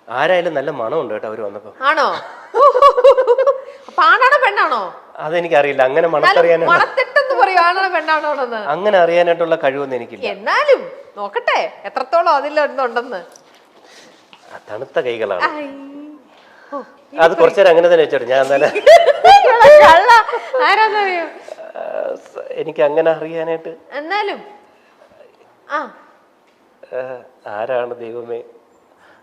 ആരായാലും നല്ല മണമുണ്ട് കേട്ടോ അവര് വന്നപ്പോ. ആണോ? ആണാണോ പെണ്ണാണോ അതെനിക്കറിയില്ല. അങ്ങനെ മണത്തറിയാനോ അങ്ങനെ അറിയാനായിട്ടുള്ള കഴിവൊന്നും എനിക്കില്ല. എന്നാലും നോക്കട്ടെ എത്രത്തോളം അതിലുണ്ടെന്ന്. തണുത്ത കൈകളാണ്. അത് കുറച്ചേരം അങ്ങനെ തന്നെ വെച്ചോട്ടെ. ഞാൻ തന്നെ എനിക്ക് അങ്ങനെ അറിയാനായിട്ട്. എന്നാലും ആരാണ് ദൈവമേ,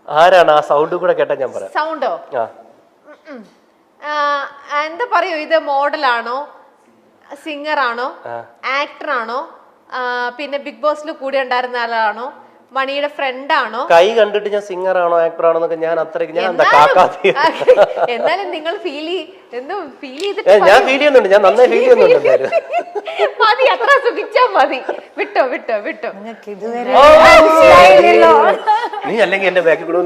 ആരാണ്? ആ സൗണ്ട് കൂടെ കേട്ടാ ഞാൻ പറയാം. സൗണ്ടോ? എന്താ പറയൂ, ഇത് മോഡലാണോ, സിംഗർ ആണോ, ആക്ടർ ആണോ, പിന്നെ ബിഗ് ബോസിൽ കൂടെ ഉണ്ടായിരുന്ന ആളാണോ, മണിയുടെ ഫ്രണ്ട് ആണോ? കൈ കണ്ടിട്ട് ഞാൻ സിംഗർ ആണോ ആക്ടർ ആണോ എന്നൊക്കെ ഞാൻ അത്രയ്ക്ക് ഞാൻ എന്നാലും നിങ്ങൾ ഫീൽ ചെയ്തിട്ട് ഞാൻ ഫീൽ ചെയ്യുന്നുണ്ട്. ഞാൻ നന്നായി ഫീൽ ചെയ്യുന്നുണ്ട്. മതി, അത്ര ശ്രദ്ധിച്ചാ മതി. വിട്ടോ വിട്ടോ വിട്ടോ. നീ അല്ലെങ്കിൽ എന്റെ ബാക്കിൽ കൂടെ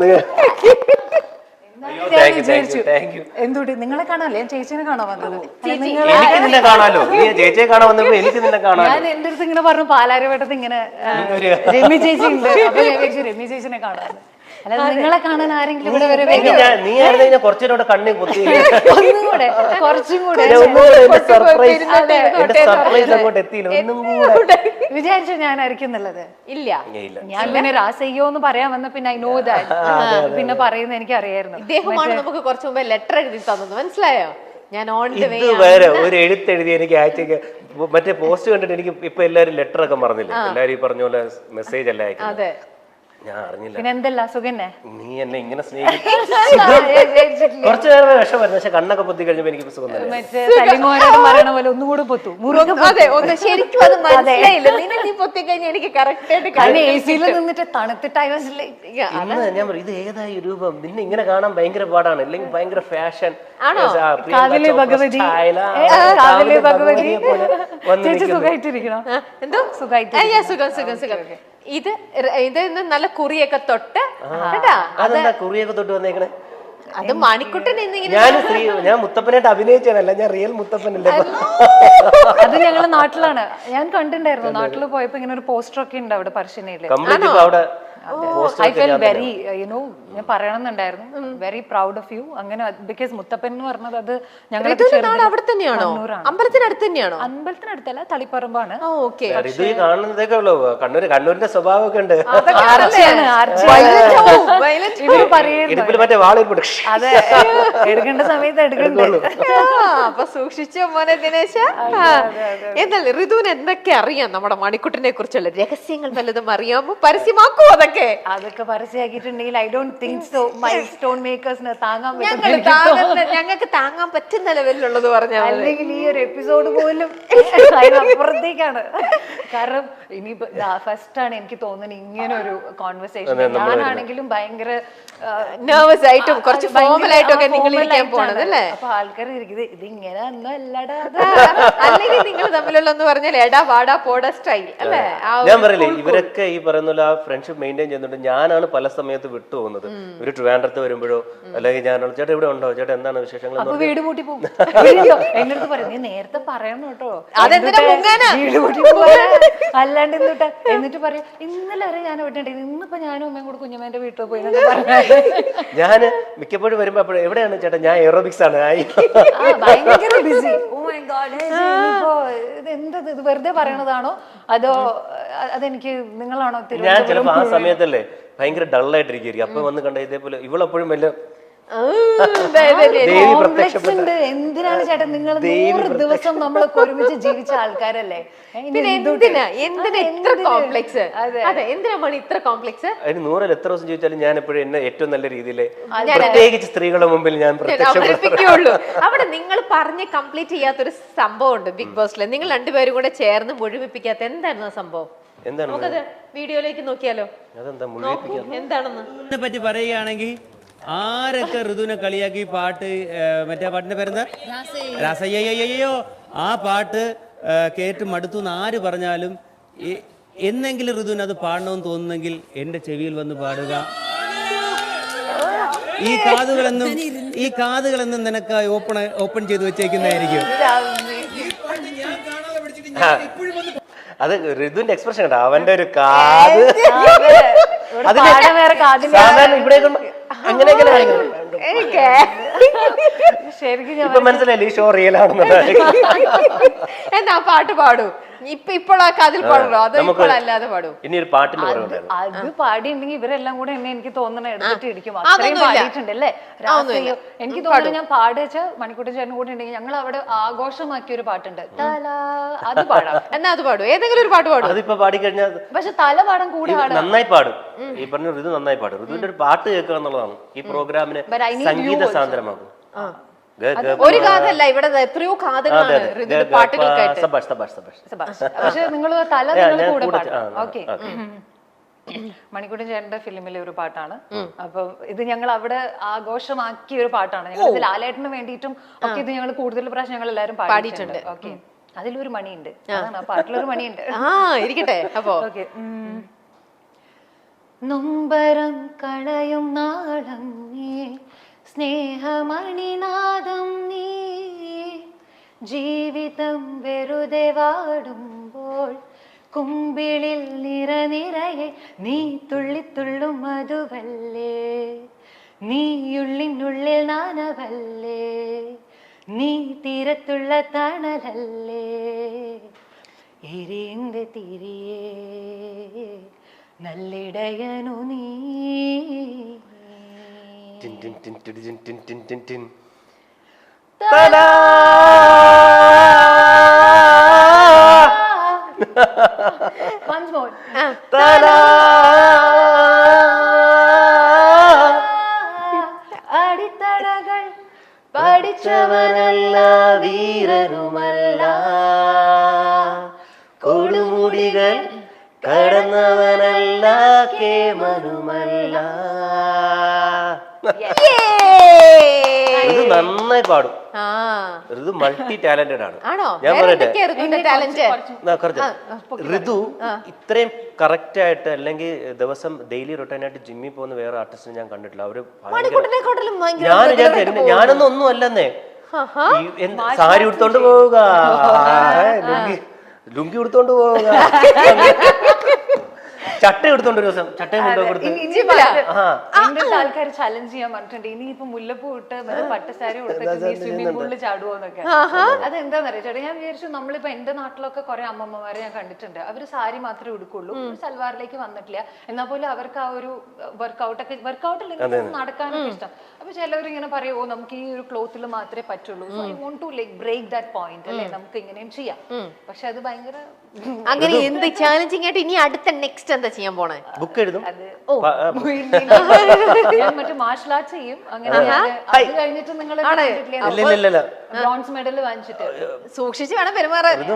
എന്തുകൊണ്ട് നിങ്ങളെ കാണാല്ലേ? ഞാൻ ചേച്ചിനെ കാണാൻ വന്നത്. എനിക്ക് നിന്നെ കാണാലോ. നീ ചേച്ചിയെ കാണാൻ വന്നപ്പോ എനിക്ക് നിന്നെ കാണാൻ. ഞാൻ എന്റെ അടുത്ത് ഇങ്ങനെ പറഞ്ഞു പാലാരിവട്ടത്ത് ഇങ്ങനെ രമ്യ ചേച്ചി ഉണ്ട്. അപ്പൊ ഞാൻ വിചാരിച്ചു രമ്യ ചേച്ചിനെ കാണാൻ. അല്ലാതെ നിങ്ങളെ കാണാൻ ആരെങ്കിലും ഇവിടെ വരെ നീ ആയിരുന്നു കുറച്ചുകൂടെ കണ്ണി കുത്തി ഒന്നും കൂടെ കുറച്ചും കൂടെ വിചാരിച്ചു ഞാനായിരിക്കും എന്നുള്ളത്. ഇല്ല, ഞാൻ പിന്നെ രാസയ്യോ എന്ന് പറയാൻ വന്ന പിന്നെ ഐ നോ ദാറ്റ് പിന്നെ പറയുന്നത് എനിക്ക് അറിയായിരുന്നു. ഇദ്ദേഹമാണ് നമുക്ക് കുറച്ചു മുമ്പേ ലെറ്റർ എഴുതി തന്നത്, മനസ്സിലായോ? ഞാൻ ഓൺ ദ വേ വേറെ ഒരു എഴുത്തെഴുതി എനിക്ക് അയച്ചേക്ക്. മറ്റേ പോസ്റ്റ് കണ്ടിട്ട് എനിക്ക് ഇപ്പൊ എല്ലാരും ലെറ്റർ ഒക്കെ പറഞ്ഞില്ലേ, എല്ലാരും ഈ പറഞ്ഞ പോലെ മെസ്സേജ് അല്ല അയക്കുന്നത്. ഞാൻ അറിഞ്ഞില്ല. പിന്നെ എന്തല്ല സുഖന്നെ? നീ എന്നെ ഇങ്ങനെ സ്നേഹിക്കും. കുറച്ചു നേരം വിഷമായിരുന്നു, പക്ഷെ കണ്ണൊക്കെ പൊത്തി കഴിഞ്ഞപ്പോ എനിക്ക് സുഖം തന്നെ. മറ്റേ സലിമോനോട് പറയണ പോലെ ഒന്നുകൂടെ പൊത്തു. ശരിക്കും അത് മനസ്സിലായില്ല. നീ പൊത്തി കഴിഞ്ഞാൽ എനിക്ക് കറക്റ്റ് ആയിട്ട് എസിയിൽ നിന്നിട്ട് തണുത്തിട്ട് ഞാൻ പറയും ഇത് ഏതായി രൂപം, നിന്നെ ഇങ്ങനെ കാണാൻ ഭയങ്കര പാടാണ്, അല്ലെങ്കിൽ ഭയങ്കര ഫാഷൻ. കാവിലെ ഭഗവതി ചേച്ചി സുഖമായിട്ടിരിക്കണോ? എന്തോ സുഖം സുഖം സുഖം. ഇത് നല്ല കുറിയൊക്കെ തൊട്ട് അതെന്താ കുറിയൊക്കെ തൊട്ട് വന്നേക്കണേ? അത് മണിക്കുട്ടൻ ഞാൻ മുത്തപ്പനായിട്ട് അഭിനയിച്ചാണല്ല, ഞാൻ റിയൽ മുത്തപ്പനല്ലേ. അത് ഞങ്ങളെ നാട്ടിലാണ്, ഞാൻ കണ്ടിട്ടുണ്ടായിരുന്നു. നാട്ടിൽ പോയപ്പോ ഇങ്ങനെ ഒരു പോസ്റ്റർ ഒക്കെ ഉണ്ട് അവിടെ പറശ്ശിനിയില്. ഐ ഫെൽ വെരി ഞാൻ പറയണമെന്നുണ്ടായിരുന്നു, വെരി പ്രൗഡ് ഓഫ് യു. അങ്ങനെ ബിക്കോസ് മുത്തപ്പൻ എന്ന് പറഞ്ഞത് അത് ഞങ്ങളുടെ അവിടെ തന്നെയാണോ? അമ്പലത്തിനടുത്ത് തന്നെയാണോ? അമ്പലത്തിനടുത്തല്ല, തളിപ്പറമ്പാണ്. കണ്ണൂരിന്റെ സ്വഭാവമൊക്കെ ഉണ്ട്. അതെ, എടുക്കേണ്ട സമയത്ത് എടുക്കണ്ടേ. അപ്പൊ സൂക്ഷിച്ചോ മോനെ ദിനേശ. എന്നല്ലേ ഋതുവിന് എന്തൊക്കെ അറിയാം നമ്മുടെ മണിക്കുട്ടനെ കുറിച്ചുള്ള രഹസ്യങ്ങൾ വല്ലതും അറിയാമോ? പരസ്യമാക്കോ? അതൊക്കെ പരസ്യമാക്കിയിട്ടുണ്ടെങ്കിൽ I don't think so my stone മേക്കേഴ്സിന് താങ്ങാൻ ഞങ്ങൾക്ക് താങ്ങാൻ പറ്റുന്ന ലെവലിലുള്ളത് പറഞ്ഞാൽ, അല്ലെങ്കിൽ ഈ ഒരു എപ്പിസോഡ് പോലും അപ്പുറത്തേക്കാണ്. കാരണം ഇനി ഫസ്റ്റ് ആണ് എനിക്ക് തോന്നുന്നത് ഇങ്ങനെ ഒരു കോൺവെർസേഷൻ. ഞാനാണെങ്കിലും ഭയങ്കര നെർവസ് ആയിട്ടും കുറച്ച് ഫോർമൽ ആയിട്ടും ഒക്കെ നിങ്ങൾ ഇരിക്കാൻ പോണത് അല്ലേ? അപ്പൊ ആൾക്കാർ ഇരിക്കുന്നത് ഇതിങ്ങനെ ഒന്നും അല്ലടാ, അല്ലെങ്കിൽ നിങ്ങൾ തമ്മിലുള്ള പറഞ്ഞാൽ എടാ വാടാ പോടാ സ്റ്റൈൽ അല്ലേ? ഞാൻ പറയില്ലേ, ഇവരൊക്കെ ഈ പറയുന്ന ആ ഫ്രണ്ട്ഷിപ്പ് മെയിൻറ്റെയിൻ ചെയ്യുന്നുണ്ട്. ഞാനാണ് പല സമയത്ത് വിട്ടുപോകുന്നത്. ഒരു ട്രിവാൻഡ്രത്ത് വരുമ്പോഴോ അല്ലെങ്കിൽ ഞാനാണ് ചേട്ടാ ഇവിടെ ഉണ്ടോ, ചേട്ടാ എന്താണ് വിശേഷങ്ങൾ, അപ്പൊ വീട് പൂട്ടി പോകും. എന്റെ അടുത്ത് പറയും നീ നേരത്തെ പറയണം കേട്ടോ, വീട് പൂട്ടി പോകാൻ അല്ലാണ്ട് എന്നിട്ട് പറയും ഇന്നലെ വരെ ഞാൻ വിട്ടിട്ടുണ്ട്, ഇന്നിപ്പോ ഞാനും അമ്മയും കൂടെ കുഞ്ഞമ്മേന്റെ വീട്ടിൽ പോയി. ഞാൻ മിക്കപ്പോഴും വരുമ്പോ എവിടെയാണ് ചേട്ടാ, ഞാൻ എറോബിക്സ് ആണ്. ഭയങ്കര ബിസി. ഓ മൈ ഗോഡ്, ഇത് എന്തത്, ഇത് വെറുതെ പറയണതാണോ അതോ അതെനിക്ക് നിങ്ങളാണോ? ഞാൻ ചിലപ്പോ ആ സമയത്തല്ലേ ഭയങ്കര ഡള്ളായിട്ടിരിക്കും. അപ്പൊ വന്ന് കണ്ട ഇതേപോലെ ഇവളെപ്പോഴും വല്ല എന്തിനാണ് ചേട്ടാ നിങ്ങൾ 100 ദിവസം നമ്മളൊക്കെ ഒരുമിച്ച് ജീവിച്ച ആൾക്കാരല്ലേ, പിന്നെ എന്തിനാ ഇത്ര കോംപ്ലക്സ്? എന്തിനാ മണി ഇത്ര കോംപ്ലക്സ്? അതിന് 100 എത്ര ദിവസം ചോദിച്ചാലും ഞാൻ എപ്പോഴും എന്നെ ഏറ്റവും നല്ല രീതിയിൽ, പ്രത്യേകിച്ച് സ്ത്രീകളുടെ മുമ്പിൽ ഞാൻ അവതരിപ്പിക്കുകയുള്ളൂ. അവിടെ നിങ്ങൾ പറഞ്ഞ് കംപ്ലീറ്റ് ചെയ്യാത്തൊരു സംഭവം ഉണ്ട് ബിഗ് ബോസിൽ. നിങ്ങൾ രണ്ടുപേരും കൂടെ ചേർന്ന് മുഴുമിപ്പിക്കാത്ത എന്തായിരുന്നു ആ സംഭവം? നമുക്കത് വീഡിയോയിലേക്ക് നോക്കിയാലോ? എന്താണെന്ന് പറ്റി പറയുകയാണെങ്കിൽ ആരൊക്കെ ഋതുവിനെ കളിയാക്കി പാട്ട്, മറ്റേ പാട്ടിന്റെ പേരെന്താ, രാസയ്യോ, ആ പാട്ട് കേട്ട് മടുത്തു എന്ന് ആര് പറഞ്ഞാലും എന്നെങ്കിലും ഋതുവിന് അത് പാടണമെന്ന് തോന്നുന്നെങ്കിൽ എന്റെ ചെവിയിൽ വന്ന് പാടുക. ഈ കാതുകളെന്നും നിനക്ക് ഓപ്പൺ ചെയ്ത് വെച്ചേക്കുന്നതായിരിക്കും. അത് ഋതുവിന്റെ എക്സ്പ്രഷൻ കണ്ടോ, അവന്റെ ഒരു കാത്. സാധാരണ ഇവിടെ അങ്ങനെയൊക്കെ ശരിക്കും ഞാൻ ഇപ്പൊ മനസ്സിലായില്ലേ ഈ ഷോ റിയൽ ആണെന്നുള്ളത്. എന്നാ പാട്ട് പാടൂ. ഇപ്പോഴൊക്കെ അതിൽ പാടുള്ളൂ, അതോ ഇപ്പോഴല്ലാതെ പാടൂ? ഇനി ഒരു പാട്ടിന്റെ പറയുന്നുണ്ടായിരുന്നു. അത് പാടിയിട്ടുണ്ടെങ്കിൽ ഇവരെല്ലാം കൂടെ എന്നെ എനിക്ക് തോന്നുന്ന എടുത്തിട്ട് ഇടിക്കും. അത്രയും പാടിയിട്ടുണ്ട് അല്ലേ രാസയ്യോ. എനിക്ക് തോന്നുന്നു ഞാൻ പാടിച്ച മണിക്കൂട്ടൻ ചേട്ടൻ കൂടെ ഉണ്ടെങ്കിൽ ഞങ്ങൾ അവിടെ ആഘോഷമാക്കിയ ഒരു പാട്ടുണ്ട് തല, അത് പാടാം. എന്നാ അത് പാടൂ, ഏതെങ്കിലും ഒരു പാട്ട് പാടൂ. അതിപ്പോ പാടിക്കഴിഞ്ഞാൽ പക്ഷെ തല പാടാൻ കൂടെ നന്നായി പാടും. ഈ പറഞ്ഞ ഋതു നന്നായി പാടും. ഋതുവിന്റെ ഒരു പാട്ട് കേൾക്കുക എന്നുള്ളതാണ് ഈ പ്രോഗ്രാമിനെ സംഗീത സാന്ദ്രമാക്കും. ഒരു കാതല്ല, ഇവിടെ എത്രയോ കാതങ്ങളാണ് പാട്ടുകൾക്കായിട്ട്. പക്ഷെ നിങ്ങൾ തല നിങ്ങൾ കൂടെ പാടാം. ഓക്കെ. മണിക്കൂട്ടൻ ചേട്ടന്റെ ഫിലിമിലെ ഒരു പാട്ടാണ്. അപ്പൊ ഇത് ഞങ്ങൾ അവിടെ ആഘോഷമാക്കിയ ഒരു പാട്ടാണ്. ഞങ്ങൾ ഇത് ലാലേട്ടന് വേണ്ടിയിട്ടും ഒക്കെ ഇത് ഞങ്ങൾ കൂടുതൽ പ്രാവശ്യം ഞങ്ങൾ എല്ലാവരും പാടിയിട്ടുണ്ട്. ഓക്കെ. അതിലൊരു മണിയുണ്ട്, അതാണ് ആ പാട്ടിലൊരു മണിയുണ്ട്. ഇരിക്കട്ടെ. അപ്പൊ ഓക്കെ. നൊമ്പരം കളയും നാളം നീ, സ്നേഹമണിനാദം നീ, ജീവിതം വെറുതെ വാടുമ്പോൾ കുമ്പിളിൽ നിറനിറയെ നീ തുള്ളിത്തുള്ളും മധുവല്ലേ, നീയുള്ളിനുള്ളിൽ നാനവല്ലേ, നീ തീരത്തുള്ള തണലല്ലേ, എരിന്റെ തിരിയേ നല്ലിടയനു നീ. Once more. അടിത്തടകൾ പഠിച്ചവനല്ല വീരനുമല്ല, കൊടുമുടികൾ കടന്നവനല്ല കേമനുമല്ല. ഇത് നന്നായി പാടും. ഋതു മൾട്ടി ടാലന്റഡ് ആണ്. ഞാൻ പറയട്ടെ, ഋതു ഇത്രയും കറക്റ്റ് ആയിട്ട് അല്ലെങ്കിൽ ദിവസം ഡെയിലി റൊട്ടീനായിട്ട് ജിമ്മിൽ പോകുന്ന വേറെ ആർട്ടിസ്റ്റിനെ ഞാൻ കണ്ടിട്ടില്ല. അവര് ഞാനൊന്നും ഒന്നും അല്ലെന്നേ. സാരി ഉടുത്തോണ്ട് പോവുക, ലുങ്കി ഉടുത്തോണ്ട് പോവുക, ചട്ട എടുത്തോണ്ട് ഒരു ദിവസം ചട്ടയും കൊണ്ടുപോയി ആൾക്കാർ ചലഞ്ച് ചെയ്യാൻ പറഞ്ഞിട്ടുണ്ട്. ഇനിയിപ്പോ മുല്ലപ്പൂ ഇട്ട് പട്ടുസാരി കൊടുത്തിട്ട് സ്വിമ്മിംഗ് പൂളിൽ ചാടുവോന്നൊക്കെ. അതെന്താന്നറിയാം ചേട്ടാ, ഞാൻ വിചാരിച്ചു നമ്മളിപ്പോ എന്റെ നാട്ടിലൊക്കെ കുറെ അമ്മമ്മമാരെ ഞാൻ കണ്ടിട്ടുണ്ട്. അവര് സാരി മാത്രമേ ഉടുക്കുള്ളൂ, സൽവാറിലേക്ക് വന്നിട്ടില്ല. എന്നാ പോലും അവർക്ക് ആ ഒരു വർക്കൗട്ട് അല്ലെങ്കിൽ നടക്കാനൊക്കെ ഇഷ്ടം. അപ്പൊ ചിലവരിങ്ങനെ പറയും, നമുക്ക് ഈ ഒരു ക്ലോത്തിൽ മാത്രമേ പറ്റുള്ളൂ. So I want to like break that point അല്ലേ, നമുക്ക് ഇങ്ങനെയും ചെയ്യാം. പക്ഷെ അത് ഭയങ്കര അങ്ങനെ എന്ത് ചാലഞ്ചിങ് ആയിട്ട് ഇനി അടുത്ത നെക്സ്റ്റ് എന്താ ചെയ്യാൻ പോണേ? ബുക്ക് എഴുതും. ഞാൻ മറ്റേ മാർഷൽ ആർട്സ് ചെയ്യും. അങ്ങനെ അത് കഴിഞ്ഞിട്ട് നിങ്ങൾ ബ്രോൺസ് മെഡൽ വാങ്ങിച്ചിട്ട് സൂക്ഷിച്ച് വേണം പെരുമാറാൻ.